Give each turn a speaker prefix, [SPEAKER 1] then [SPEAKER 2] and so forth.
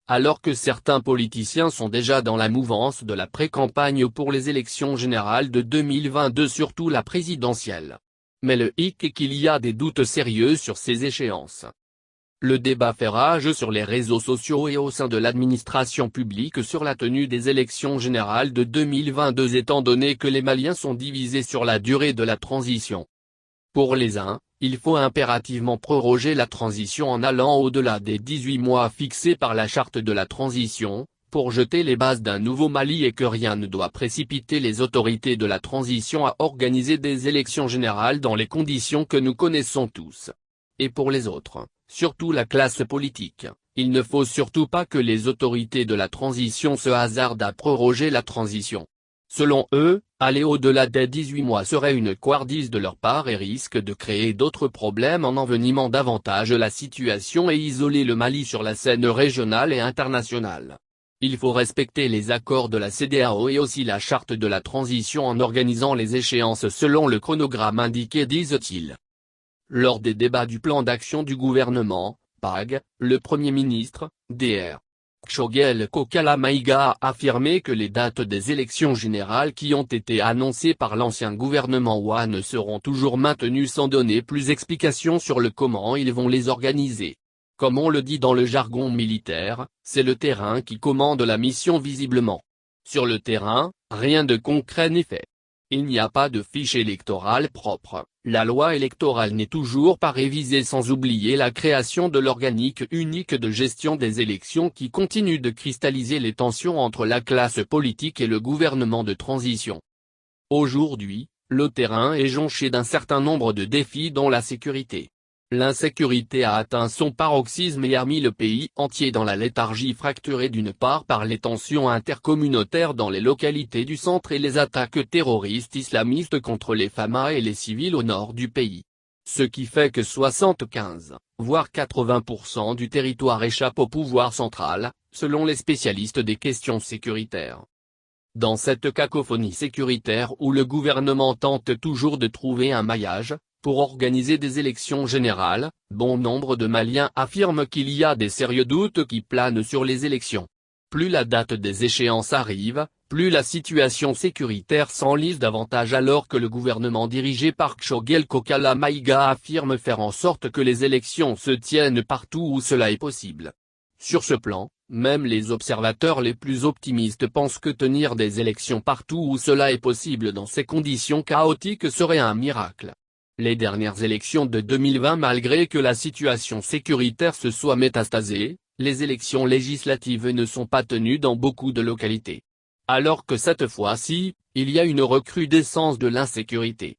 [SPEAKER 1] alors que certains politiciens sont déjà dans la mouvance de la pré-campagne pour les élections générales de 2022, surtout la présidentielle. Mais le hic est qu'il y a des doutes sérieux sur ces échéances. Le débat fait rage sur les réseaux sociaux et au sein de l'administration publique sur la tenue des élections générales de 2022 étant donné que les Maliens sont divisés sur la durée de la transition. Pour les uns, il faut impérativement proroger la transition en allant au-delà des 18 mois fixés par la charte de la transition, pour jeter les bases d'un nouveau Mali et que rien ne doit précipiter les autorités de la transition à organiser des élections générales dans les conditions que nous connaissons tous. Et pour les autres, surtout la classe politique, il ne faut surtout pas que les autorités de la transition se hasardent à proroger la transition. Selon eux, aller au-delà des 18 mois serait une couardise de leur part et risque de créer d'autres problèmes en envenimant davantage la situation et isoler le Mali sur la scène régionale et internationale. Il faut respecter les accords de la CEDEAO et aussi la charte de la transition en organisant les échéances selon le chronogramme indiqué, disent-ils. Lors des débats du plan d'action du gouvernement, PAG, le Premier ministre, Dr. Choguel Kokala Maïga a affirmé que les dates des élections générales qui ont été annoncées par l'ancien gouvernement Ouane seront toujours maintenues sans donner plus d'explications sur le comment ils vont les organiser. Comme on le dit dans le jargon militaire, c'est le terrain qui commande la mission visiblement. Sur le terrain, rien de concret n'est fait. Il n'y a pas de fiche électorale propre, la loi électorale n'est toujours pas révisée sans oublier la création de l'organique unique de gestion des élections qui continue de cristalliser les tensions entre la classe politique et le gouvernement de transition. Aujourd'hui, le terrain est jonché d'un certain nombre de défis dont la sécurité. L'insécurité a atteint son paroxysme et a mis le pays entier dans la léthargie, fracturée d'une part par les tensions intercommunautaires dans les localités du centre et les attaques terroristes islamistes contre les FAMA et les civils au nord du pays. Ce qui fait que 75, voire 80% du territoire échappe au pouvoir central, selon les spécialistes des questions sécuritaires. Dans cette cacophonie sécuritaire où le gouvernement tente toujours de trouver un maillage, pour organiser des élections générales, bon nombre de Maliens affirment qu'il y a des sérieux doutes qui planent sur les élections. Plus la date des échéances arrive, plus la situation sécuritaire s'enlise davantage alors que le gouvernement dirigé par Choguel Kokala Maïga affirme faire en sorte que les élections se tiennent partout où cela est possible. Sur ce plan, même les observateurs les plus optimistes pensent que tenir des élections partout où cela est possible dans ces conditions chaotiques serait un miracle. Les dernières élections de 2020, malgré que la situation sécuritaire se soit métastasée, les élections législatives ne sont pas tenues dans beaucoup de localités. Alors que cette fois-ci, il y a une recrudescence de l'insécurité.